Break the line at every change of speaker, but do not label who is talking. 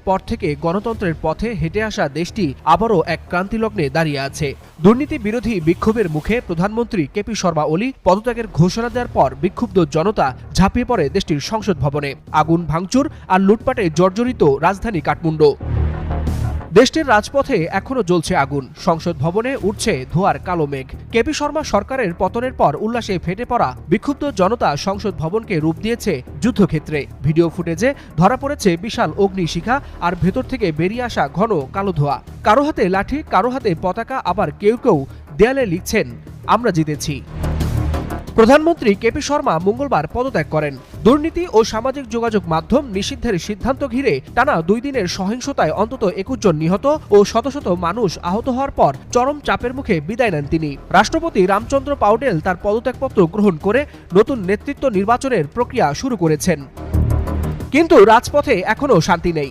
পর থেকে গণতন্ত্রের পথে হেঁটে আসা দেশটি আবারও এক ক্রান্তিলগ্নে দাঁড়িয়ে আছে। দুর্নীতি বিরোধী বিক্ষোভের মুখে প্রধানমন্ত্রী কেপি শর্মা ওলি পদত্যাগের ঘোষণা দেওয়ার পর বিক্ষুব্ধ জনতা ঝাঁপিয়ে পড়ে দেশটির সংসদ ভবনে। আগুন ভাঙচুর আর লুটপাটে জর্জরিত রাজধানী কাঠমান্ডু। দেশটির রাজপথে এখনো জ্বলছে আগুন, সংসদ ভবনে উঠছে ধোঁয়ার কালো মেঘ। কেপি শর্মা সরকারের পতনের পর উল্লাসে ফেটে পড়া বিক্ষুব্ধ জনতা সংসদ ভবনকে রূপ দিয়েছে যুদ্ধক্ষেত্রে। ভিডিও ফুটেজে ধরা পড়েছে বিশাল অগ্নিশিখা আর ভেতর থেকে বেরিয়ে আসা ঘন কালো ধোঁয়া। কারো হাতে লাঠি, কারো হাতে পতাকা, আবার কেউ কেউ দেয়ালে লিখছেন আমরা জিতেছি। প্রধানমন্ত্রী কেপি শর্মা মঙ্গলবার পদত্যাগ করেন। দুর্নীতি ও সামাজিক যোগাযোগ মাধ্যম নিষিদ্ধের সিদ্ধান্ত ঘিরে টানা 2 দিনের সহিংসতায় অন্তত 21 জন নিহত ও শত শত মানুষ আহত হওয়ার পর চরম চাপের মুখে বিদায় নেন তিনি। রাষ্ট্রপতি রামচন্দ্র পাউডেল তার পদত্যাগপত্র গ্রহণ করে নতুন নেতৃত্ব নির্বাচনের প্রক্রিয়া শুরু করেছেন। কিন্তু রাজপথে এখনো শান্তি নেই।